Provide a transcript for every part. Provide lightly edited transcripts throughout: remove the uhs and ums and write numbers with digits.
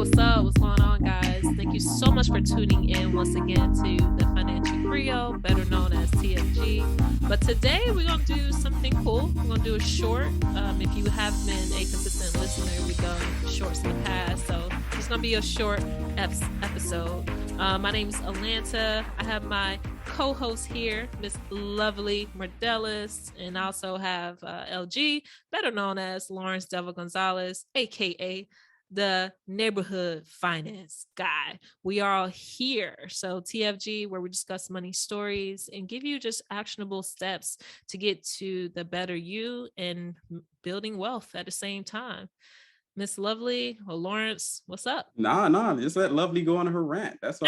what's up? What's going on, guys? Thank you so much for tuning in once again to the Financial Griot, better known as TFG. But today we're going to do something cool. We're going to do a short. If you have been a consistent listener, we've done shorts in the past. So it's going to be a short episode. My name is Alainta. I have my co-host here, Miss Lovely Merdelus, and I also have LG, better known as Lawrence Delva-Gonzalez, aka the neighborhood finance guy. We are all here. So TFG, where we discuss money stories and give you just actionable steps to get to the better you and building wealth at the same time. Miss Lovely or Lawrence, what's up? Nah, just let Lovely go on her rant. That's all.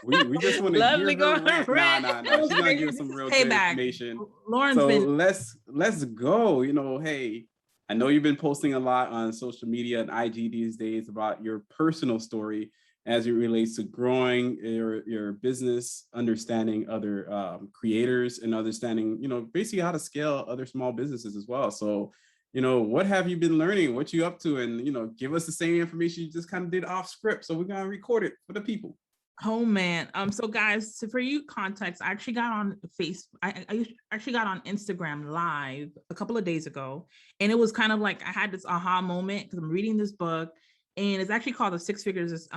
We just want to hear her rant. Nah. She's gonna give some real good information. Lawrence, so let's go. Hey, I know you've been posting a lot on social media and IG these days about your personal story as it relates to growing your business, understanding other creators, and understanding, basically how to scale other small businesses as well. So, what have you been learning? What you up to? And, give us the same information you just kind of did off script. So we're going to record it for the people. Oh man. So guys, for you context, I actually got on I actually got on Instagram live a couple of days ago. And it was kind of like, I had this aha moment because I'm reading this book and it's actually called Secrets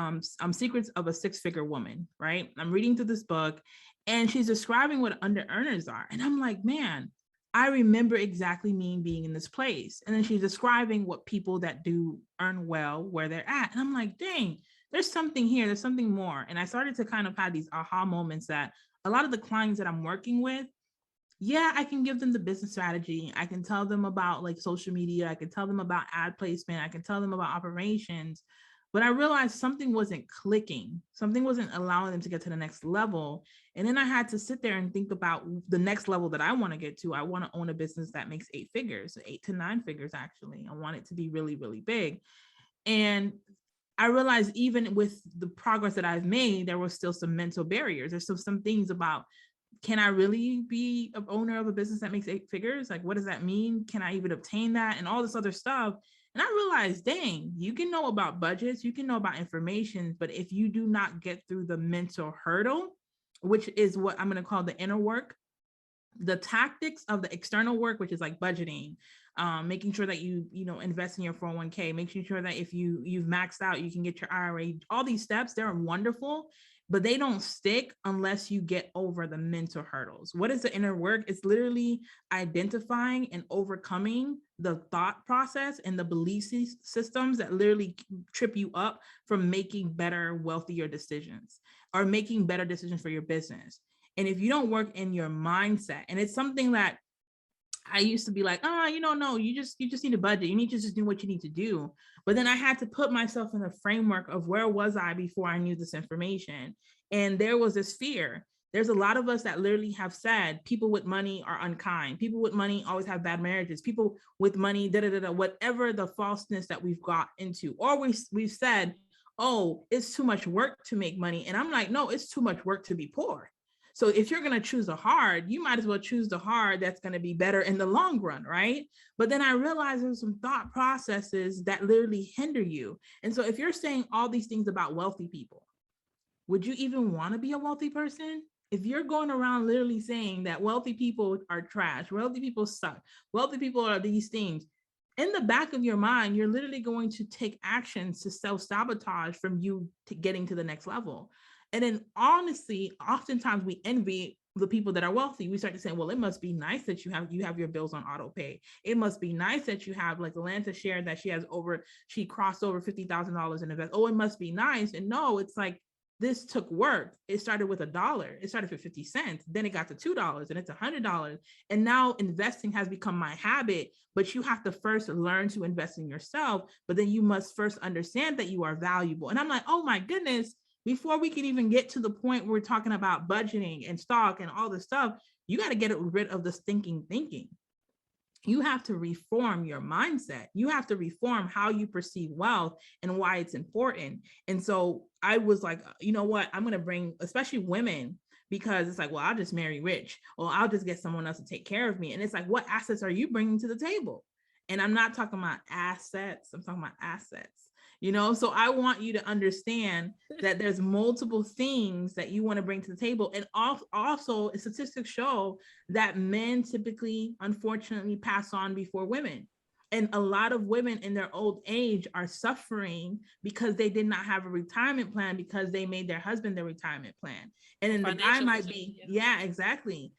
of a Six-Figure Woman, right? I'm reading through this book and she's describing what under earners are. And I'm like, man, I remember exactly me being in this place. And then she's describing what people that do earn well, where they're at. And I'm like, dang, there's something here, there's something more. And I started to kind of have these aha moments that a lot of the clients that I'm working with, yeah, I can give them the business strategy. I can tell them about like social media. I can tell them about ad placement. I can tell them about operations. But I realized something wasn't clicking. Something wasn't allowing them to get to the next level. And then I had to sit there and think about the next level that I want to get to. I want to own a business that makes 8 figures, 8 to 9 figures, actually. I want it to be really, really big. And I realized even with the progress that I've made, there were still some mental barriers. There's still some things about, can I really be an owner of a business that makes 8 figures? Like, what does that mean? Can I even obtain that? And all this other stuff. And I realized, dang, you can know about budgets, you can know about information, but if you do not get through the mental hurdle, which is what I'm going to call the inner work, the tactics of the external work, which is like budgeting, making sure that you invest in your 401k, making sure that if you've maxed out, you can get your IRA, all these steps, they're wonderful, but they don't stick unless you get over the mental hurdles. What is the inner work? It's literally identifying and overcoming the thought process and the belief systems that literally trip you up from making better, wealthier decisions or making better decisions for your business. And if you don't work in your mindset, and it's something that I used to be like, no, you just need a budget. You need to just do what you need to do. But then I had to put myself in a framework of where was I before I knew this information. And there was this fear. There's a lot of us that literally have said people with money are unkind. People with money always have bad marriages. People with money, whatever the falseness that we've got into, or we've said, oh, it's too much work to make money. And I'm like, no, it's too much work to be poor. So if you're going to choose the hard, you might as well choose the hard that's going to be better in the long run, right? But then I realized there's some thought processes that literally hinder you. And so if you're saying all these things about wealthy people, would you even want to be a wealthy person? If you're going around literally saying that wealthy people are trash, wealthy people suck, wealthy people are these things, in the back of your mind, you're literally going to take actions to self-sabotage from you to getting to the next level. And then honestly, oftentimes we envy the people that are wealthy. We start to say, well, it must be nice that you have your bills on auto pay. It must be nice that you have, like Alainta shared that she crossed over $50,000 in investment. Oh, it must be nice. And no, it's like, this took work. It started with $1. It started for 50 cents. Then it got to $2 and it's $100. And now investing has become my habit, but you have to first learn to invest in yourself. But then you must first understand that you are valuable. And I'm like, oh my goodness, before we can even get to the point where we're talking about budgeting and stock and all this stuff, you got to get rid of the stinking thinking. You have to reform your mindset. You have to reform how you perceive wealth and why it's important. And so I was like, you know what? I'm going to bring, especially women, because it's like, well, I'll just marry rich, or I'll just get someone else to take care of me. And it's like, what assets are you bringing to the table? And I'm not talking about assets. I'm talking about assets. So I want you to understand that there's multiple things that you want to bring to the table. And also statistics show that men typically, unfortunately, pass on before women. And a lot of women in their old age are suffering because they did not have a retirement plan, because they made their husband their retirement plan. And then the guy might be, exactly.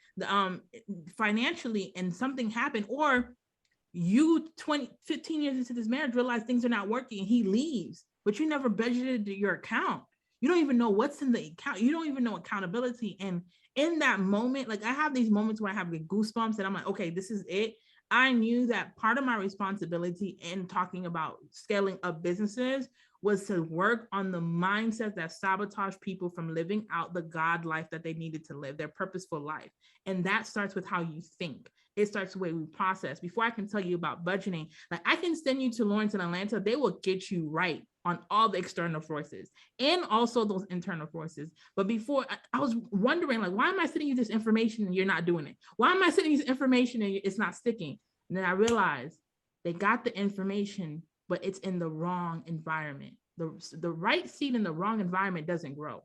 Financially, and something happened, or you 15 years into this marriage realize things are not working and he leaves, but you never budgeted your account. You don't even know what's in the account. You don't even know accountability. And in that moment, like I have these moments where I have the goosebumps and I'm like, okay, this is it. I knew that part of my responsibility in talking about scaling up businesses was to work on the mindset that sabotage people from living out the God life that they needed to live, their purposeful life. And that starts with how you think. It starts the way we process. Before I can tell you about budgeting, like I can send you to Lawrence and Alainta. They will get you right on all the external forces and also those internal forces. But before, I was wondering, like, why am I sending you this information and you're not doing it? Why am I sending you this information and it's not sticking? And then I realized they got the information, but it's in the wrong environment. The right seed in the wrong environment doesn't grow.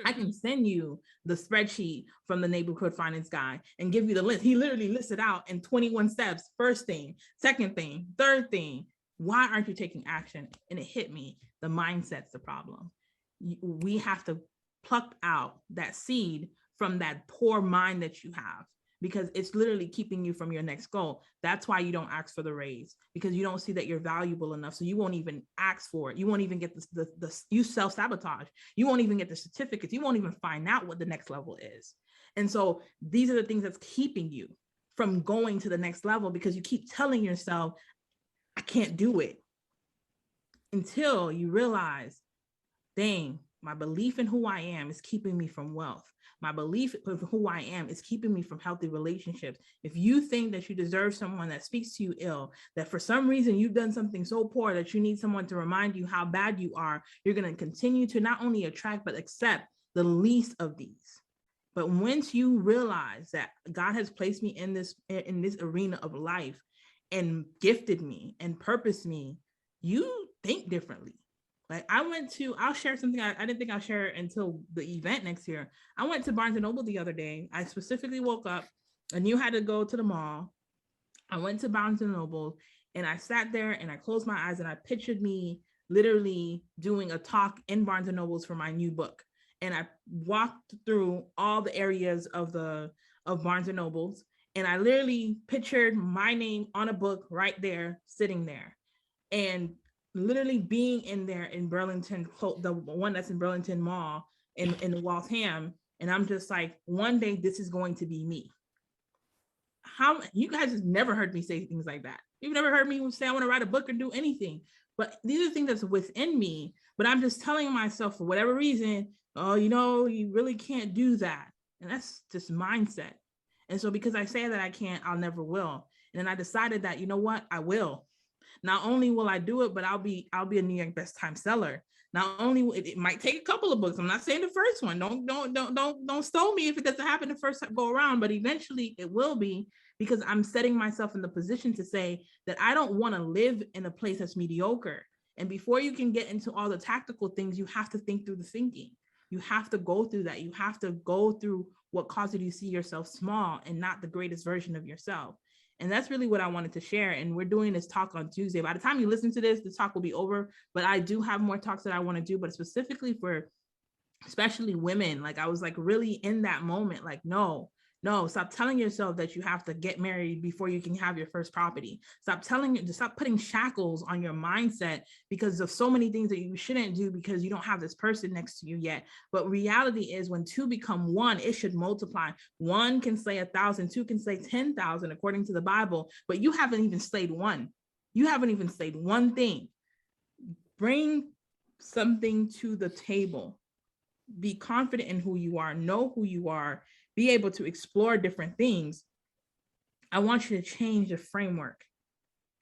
I can send you the spreadsheet from the neighborhood finance guy and give you the list. He literally listed out in 21 steps. First thing, second thing, third thing. Why aren't you taking action? And it hit me. The mindset's the problem. We have to pluck out that seed from that poor mind that you have, because it's literally keeping you from your next goal. That's why you don't ask for the raise, because you don't see that you're valuable enough. So you won't even ask for it. You won't even get you self-sabotage. You won't even get the certificates. You won't even find out what the next level is. And so these are the things that's keeping you from going to the next level, because you keep telling yourself, I can't do it, until you realize, dang, my belief in who I am is keeping me from wealth. My belief of who I am is keeping me from healthy relationships. If you think that you deserve someone that speaks to you ill, that for some reason you've done something so poor that you need someone to remind you how bad you are, you're going to continue to not only attract, but accept the least of these. But once you realize that God has placed me in this arena of life and gifted me and purposed me, you think differently. Like I'll share something I didn't think I'll share until the event next year. I went to Barnes & Noble the other day. I specifically woke up. I knew I had to go to the mall. I went to Barnes & Noble and I sat there and I closed my eyes and I pictured me literally doing a talk in Barnes & Noble's for my new book. And I walked through all the areas of Barnes & Noble's, and I literally pictured my name on a book right there, sitting there. And literally being in there in Burlington, the one that's in Burlington Mall in Waltham. And I'm just like, one day this is going to be me. How you guys have never heard me say things like that. You've never heard me say I want to write a book or do anything, but these are things that's within me. But I'm just telling myself, for whatever reason, oh, you really can't do that. And that's just mindset. And so because I say that I can't, I'll never will. And then I decided that, you know what, I will. Not only will I do it, but I'll be a New York Best Time seller. Not only it might take a couple of books. I'm not saying the first one. Don't stole me if it doesn't happen the first go around, but eventually it will be, because I'm setting myself in the position to say that I don't want to live in a place that's mediocre. And before you can get into all the tactical things, you have to think through the thinking. You have to go through that. You have to go through what causes you to see yourself small and not the greatest version of yourself. And that's really what I wanted to share. And we're doing this talk on Tuesday. By the time you listen to this, the talk will be over, but I do have more talks that I want to do, but specifically for especially women. Like I was like really in that moment, like, no, stop telling yourself that you have to get married before you can have your first property. Stop putting shackles on your mindset because of so many things that you shouldn't do because you don't have this person next to you yet. But reality is, when two become one, it should multiply. One can slay 1,000, two can slay 10,000 according to the Bible, but you haven't even slayed one. You haven't even slayed one thing. Bring something to the table. Be confident in who you are, know who you are, be able to explore different things. I want you to change the framework,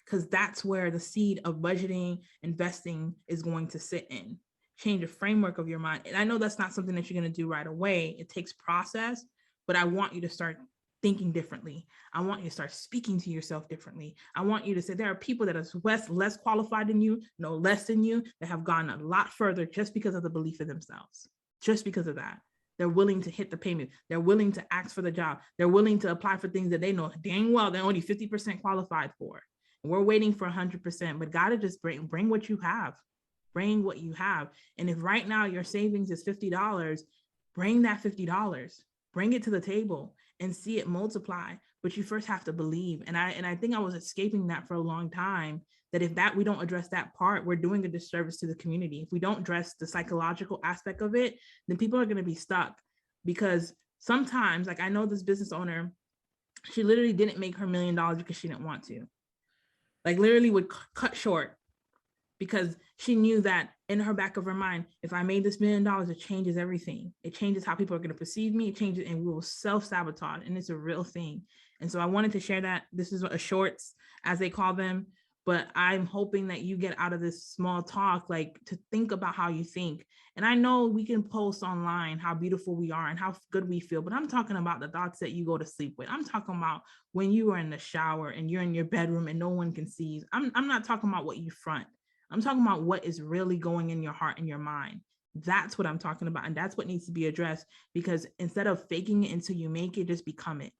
because that's where the seed of budgeting, investing is going to sit in. Change the framework of your mind. And I know that's not something that you're going to do right away. It takes process, but I want you to start thinking differently. I want you to start speaking to yourself differently. I want you to say there are people that are less qualified than you, no less than you, that have gone a lot further just because of the belief in themselves. Just because of that. They're willing to hit the payment. They're willing to ask for the job. They're willing to apply for things that they know dang well they're only 50% qualified for. And we're waiting for 100%, but gotta just bring what you have. Bring what you have. And if right now your savings is $50, bring that $50. Bring it to the table and see it multiply. But you first have to believe. And I think I was escaping that for a long time, that if we don't address that part, we're doing a disservice to the community. If we don't address the psychological aspect of it, then people are going to be stuck. Because sometimes, like I know this business owner, she literally didn't make her $1 million because she didn't want to. Like literally would cut short because she knew that in her back of her mind, if I made this $1 million, it changes everything. It changes how people are going to perceive me. It changes, and we will self-sabotage. And it's a real thing. And so I wanted to share that. This is a shorts, as they call them. But I'm hoping that you get out of this small talk, like to think about how you think. And I know we can post online how beautiful we are and how good we feel, but I'm talking about the thoughts that you go to sleep with. I'm talking about when you are in the shower and you're in your bedroom and no one can see you. I'm not talking about what you front. I'm talking about what is really going in your heart and your mind. That's what I'm talking about. And that's what needs to be addressed, because instead of faking it until you make it, just become it.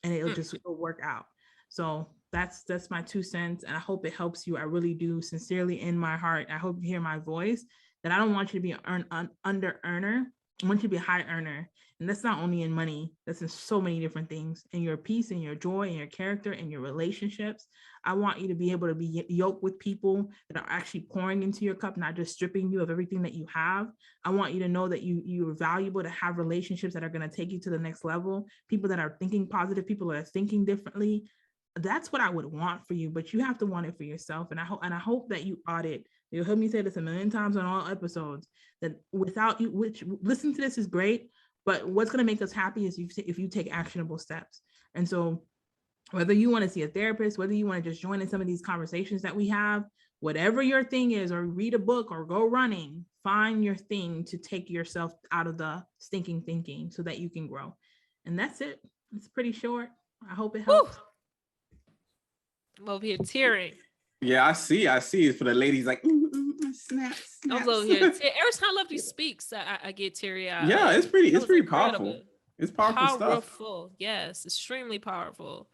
And it'll work out. So that's my 2 cents. And I hope it helps you. I really do, sincerely in my heart. I hope you hear my voice, that I don't want you to be an under earner. I want you to be a high earner. And that's not only in money, that's in so many different things, in your peace and your joy and your character and your relationships. I want you to be able to be yoked with people that are actually pouring into your cup, not just stripping you of everything that you have. I want you to know that you are valuable, to have relationships that are going to take you to the next level, people that are thinking positive, people that are thinking differently. That's what I would want for you, but you have to want it for yourself. And I hope that you audit. You'll hear me say this a million times on all episodes, that without you, which listening to this is great, but what's going to make us happy is if you take actionable steps. And so whether you want to see a therapist, whether you want to just join in some of these conversations that we have, whatever your thing is, or read a book or go running, find your thing to take yourself out of the stinking thinking so that you can grow. And that's it. It's pretty short. I hope it helps. Woo! I'm over here tearing. Yeah, I see it for the ladies, like snaps. I was over here. Every time Lovely speaks, I get teary eyed. Yeah, it's pretty powerful. It's powerful stuff. Yes, extremely powerful.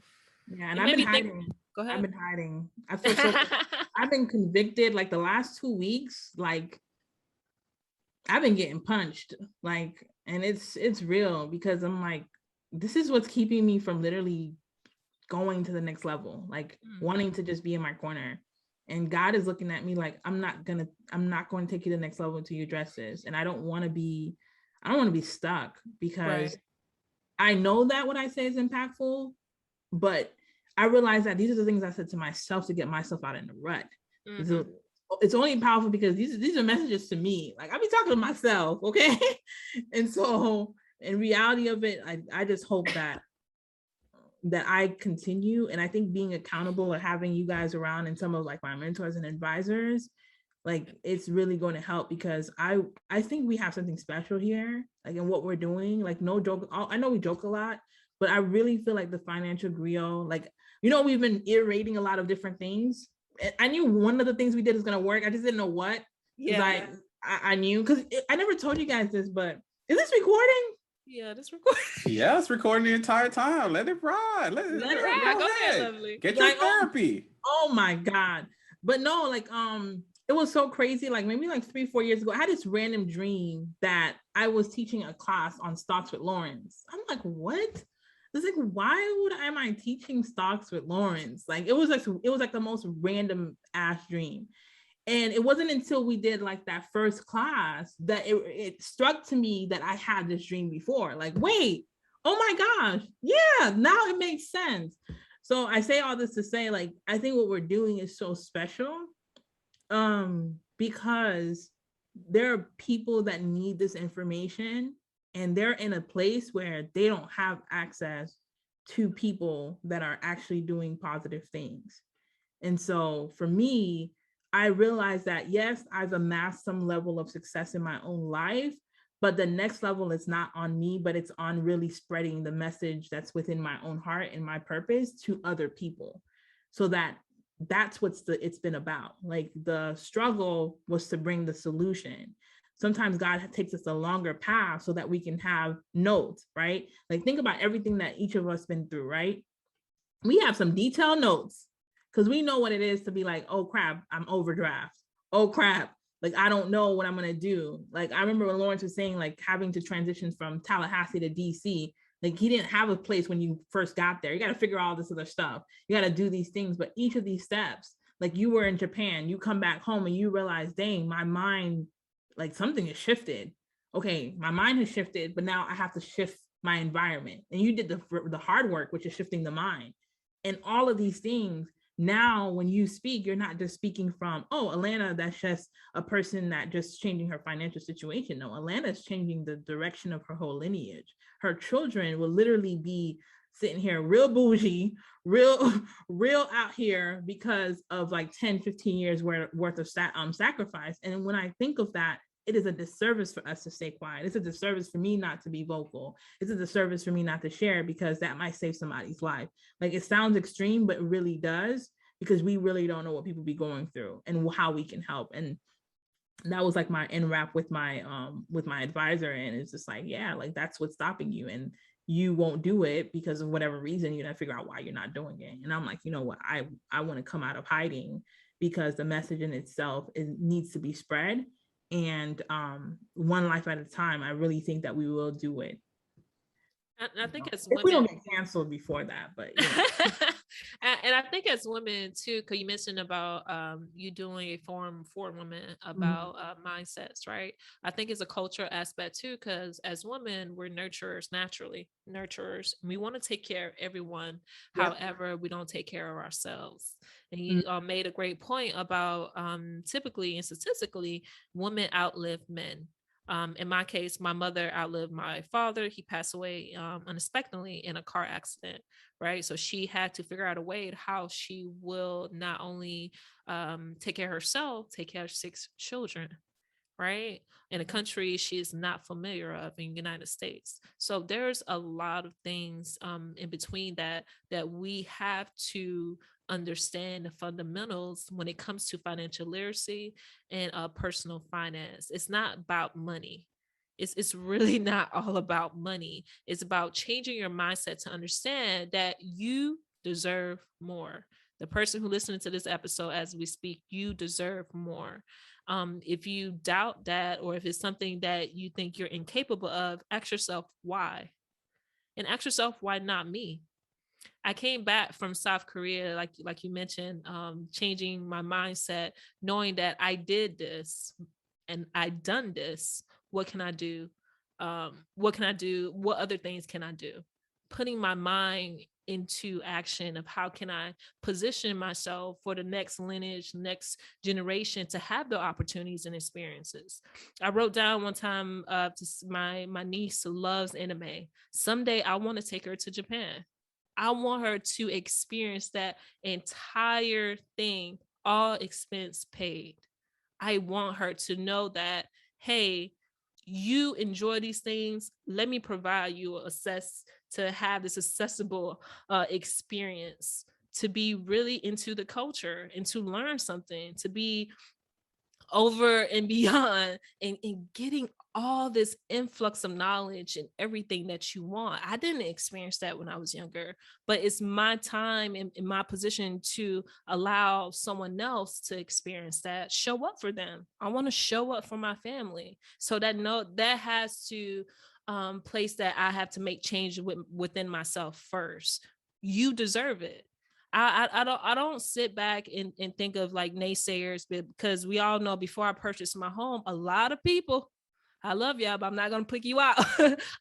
Yeah, and I've been hiding. Go ahead. I've been hiding. I feel so I've been convicted like the last 2 weeks. Like I've been getting punched. Like, and it's real, because I'm like, this is what's keeping me from literally going to the next level, like wanting to just be in my corner. And God is looking at me like, I'm not going to take you to the next level until you address this. And I don't want to be stuck, because I know that what I say is impactful, but I realize that these are the things I said to myself to get myself out in the rut. So it's only powerful because these are messages to me. Like I be talking to myself. Okay. And so in reality of it, I just hope that I continue. And I think being accountable or having you guys around and some of like my mentors and advisors, like it's really going to help, because I think we have something special here, like in what we're doing. Like no joke, I know we joke a lot, but I really feel like the Financial Griot, like, we've been iterating a lot of different things. I knew one of the things we did is going to work. I just didn't know what. Yeah. I knew, because I never told you guys this, but is this recording? Yeah, this recording. Yeah, it's recording the entire time. Let it ride. Let it ride. Go ahead. Lovely. Get your therapy. Oh my God. But no, like, it was so crazy. Like maybe like 3-4 years ago, I had this random dream that I was teaching a class on stocks with Lawrence. I'm like, what? It's like, why am I teaching stocks with Lawrence? Like, it was like the most random ass dream. And it wasn't until we did like that first class that it struck to me that I had this dream before. Like, wait, oh my gosh. Yeah, now it makes sense. So I say all this to say, like, I think what we're doing is so special, because there are people that need this information, and they're in a place where they don't have access to people that are actually doing positive things. And so for me, I realized that, yes, I've amassed some level of success in my own life, But the next level is not on me, but it's on really spreading the message that's within my own heart and my purpose to other people. So that's it's been about. Like the struggle was to bring the solution. Sometimes God takes us a longer path so that we can have notes, right? Like think about everything that each of us been through, right? We have some detailed notes because we know what it is to be like, oh crap, I'm overdraft. Oh crap, like I don't know what I'm gonna do. Like I remember when Lawrence was saying like having to transition from Tallahassee to DC, like he didn't have a place when you first got there. You got to figure all this other stuff. You got to do these things, but each of these steps, like you were in Japan, you come back home and you realize, dang, my mind, like something has shifted. Okay, my mind has shifted, but now I have to shift my environment. And you did the hard work, which is shifting the mind. And all of these things, now when you speak, you're not just speaking from, oh, Alainta, that's just a person that just changing her financial situation. No, Alainta is changing the direction of her whole lineage. Her children will literally be sitting here real bougie, real out here because of like 10, 15 years worth of sacrifice. And when I think of that, it is a disservice for us to stay quiet. It's a disservice for me not to be vocal. It's a disservice for me not to share because that might save somebody's life. Like it sounds extreme, but it really does, because we really don't know what people be going through and how we can help. And that was like my in wrap with my advisor. And it's just like, yeah, like that's what's stopping you. And you won't do it because of whatever reason. You gotta figure out why you're not doing it. And I'm like, you know what? I want to come out of hiding because the message in itself, it needs to be spread. And one life at a time, I really think that we will do it. I think as women, if we don't get canceled before that, but you know. And I think as women too, because you mentioned about you doing a forum for women about mindsets, right? I think it's a cultural aspect too, because as women, we're nurturers, naturally nurturers. We want to take care of everyone. Yep. However, we don't take care of ourselves. And you made a great point about typically and statistically, women outlive men. In my case, my mother outlived my father. He passed away unexpectedly in a car accident, right? So she had to figure out a way to how she will not only take care of herself, take care of 6 children, right? In a country she is not familiar of in the United States. So there's a lot of things in between that we have to understand the fundamentals when it comes to financial literacy and personal finance. It's not about money. It's really not all about money. It's about changing your mindset to understand that you deserve more. The person who listening to this episode as we speak, you deserve more. If you doubt that, or if it's something that you think you're incapable of, ask yourself why. And ask yourself, why not me? I came back from South Korea, like you mentioned, changing my mindset, knowing that I did this and I done this. What can I do? What can I do? What other things can I do? Putting my mind into action of how can I position myself for the next lineage, next generation to have the opportunities and experiences. I wrote down one time my niece loves anime. Someday I want to take her to Japan. I want her to experience that entire thing, all expense paid. I want her to know that, hey, you enjoy these things. Let me provide you to have this accessible experience, to be really into the culture and to learn something, to be over and beyond and getting all this influx of knowledge and everything that you want. I didn't experience that when I was younger, but it's my time and in my position to allow someone else to experience that, show up for them. I want to show up for my family. So that has to place that I have to make change within myself first. You deserve it. I don't sit back and think of like naysayers, because we all know before I purchased my home, a lot of people, I love y'all, but I'm not going to pick you out.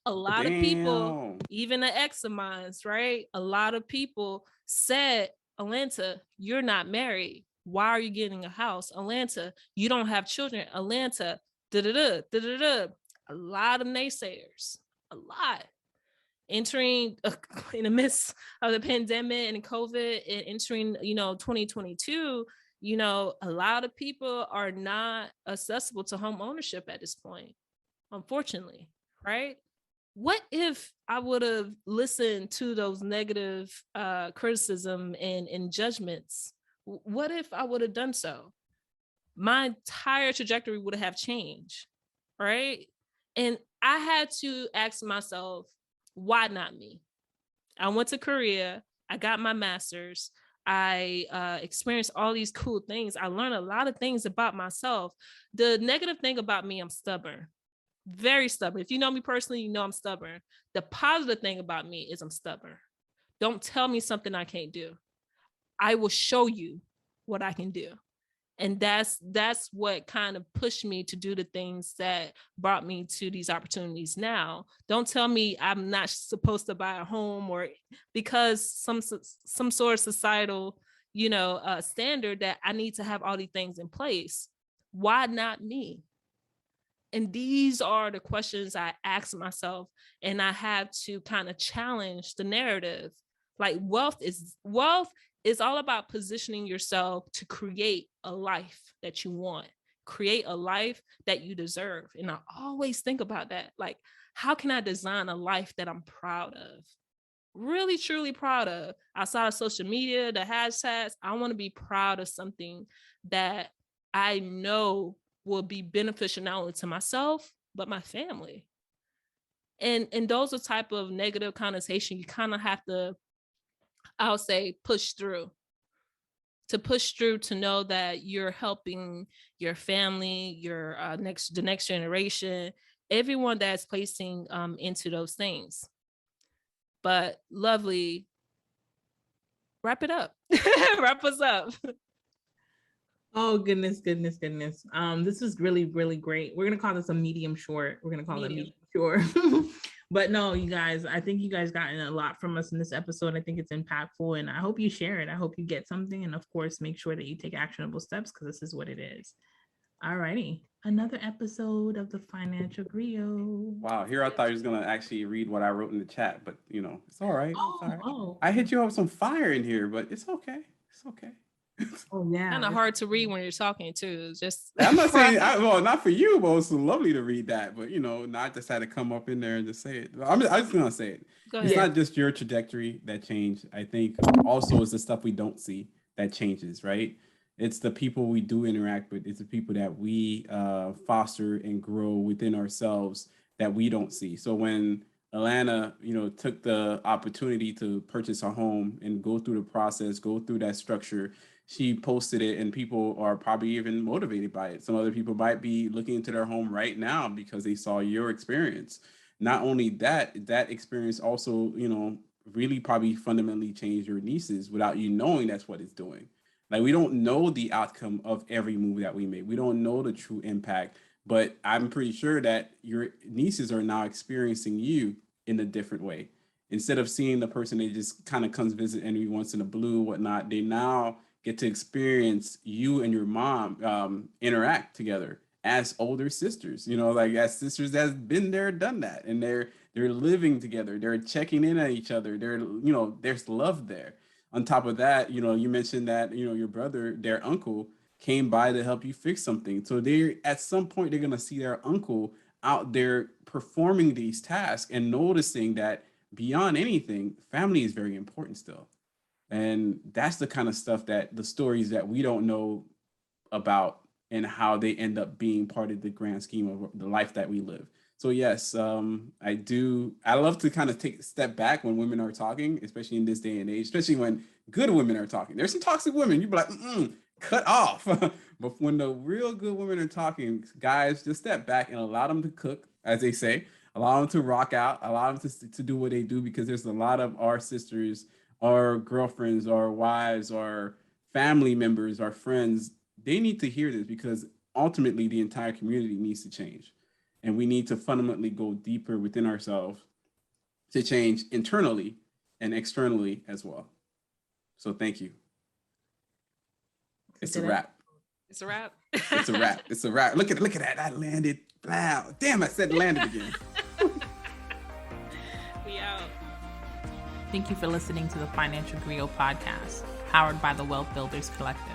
A lot of people, even an ex of mine, right? A lot of people said, Alainta, you're not married. Why are you getting a house? Alainta, you don't have children. Alainta, da-da-da. A lot of naysayers, a lot. Entering in the midst of the pandemic and COVID and entering, 2022, a lot of people are not accessible to home ownership at this point. unfortunately, right? What if I would have listened to those negative criticism and judgments? What if I would have done so? My entire trajectory would have changed, right? And I had to ask myself, why not me? I went to Korea. I got my master's. I experienced all these cool things. I learned a lot of things about myself. The negative thing about me, I'm stubborn, very stubborn. If you know me personally, you know I'm stubborn. The positive thing about me is I'm stubborn. Don't tell me something I can't do. I will show you what I can do. And that's what kind of pushed me to do the things that brought me to these opportunities now. Don't tell me I'm not supposed to buy a home, or because some sort of societal, standard that I need to have all these things in place. Why not me? And these are the questions I ask myself, and I have to kind of challenge the narrative. Like wealth is all about positioning yourself to create a life that you want, create a life that you deserve. And I always think about that. Like, how can I design a life that I'm proud of? Really, truly proud of. Outside of social media, the hashtags, I want to be proud of something that I know will be beneficial not only to myself, but my family. And those are type of negative connotation you kind of have to, I'll say, push through to know that you're helping your family, the next generation, everyone that's placing into those things. But Lovely, wrap it up. Wrap us up. Oh, goodness. This is really, really great. We're going to call this a medium short. We're going to call it medium short. But no, you guys, I think you guys gotten a lot from us in this episode. I think it's impactful, and I hope you share it. I hope you get something. And of course, make sure that you take actionable steps, because this is what it is. All righty. Another episode of the Financial Griot. Wow. Here I thought you was going to actually read what I wrote in the chat, but it's all right. Oh, it's all right. oh. I hit you up with some fire in here, but it's okay. It's okay. Oh yeah, kind of hard to read when you're talking too. It's just I'm not saying not for you, but it's lovely to read that. But not just had to come up in there and just say it. I'm just gonna say it. It's not just your trajectory that changed. I think also it's the stuff we don't see that changes, right? It's the people we do interact with. It's the people that we foster and grow within ourselves that we don't see. So when Alainta, took the opportunity to purchase a home and go through the process, go through that structure, she posted it, and people are probably even motivated by it. Some other people might be looking into their home right now because they saw your experience. Not only that experience also, really probably fundamentally changed your nieces without you knowing that's what it's doing. Like, we don't know the outcome of every move that we make. We don't know the true impact, but I'm pretty sure that your nieces are now experiencing you in a different way. Instead of seeing the person that just kind of comes visit every once in a blue, whatnot, they now get to experience you and your mom interact together as older sisters, as sisters that's been there, done that. And they're living together. They're checking in at each other. There's love there. On top of that, you mentioned that, your brother, their uncle, came by to help you fix something. So at some point, they're going to see their uncle out there performing these tasks and noticing that beyond anything, family is very important still. And that's the kind of stuff that the stories that we don't know about and how they end up being part of the grand scheme of the life that we live. So yes, I love to kind of take a step back when women are talking, especially in this day and age, especially when good women are talking. There's some toxic women. You'd be like, cut off. But when the real good women are talking, guys, just step back and allow them to cook, as they say, allow them to rock out, allow them to do what they do, because there's a lot of our sisters, our girlfriends, our wives, our family members, our friends, they need to hear this, because ultimately the entire community needs to change. And we need to fundamentally go deeper within ourselves to change internally and externally as well. So thank you. It's a wrap. It's a wrap. It's a wrap. It's a wrap. Look at that. I landed. Wow. Damn, I said landed again. We out. Thank you for listening to the Financial Griot podcast, powered by the Wealth Builders Collective.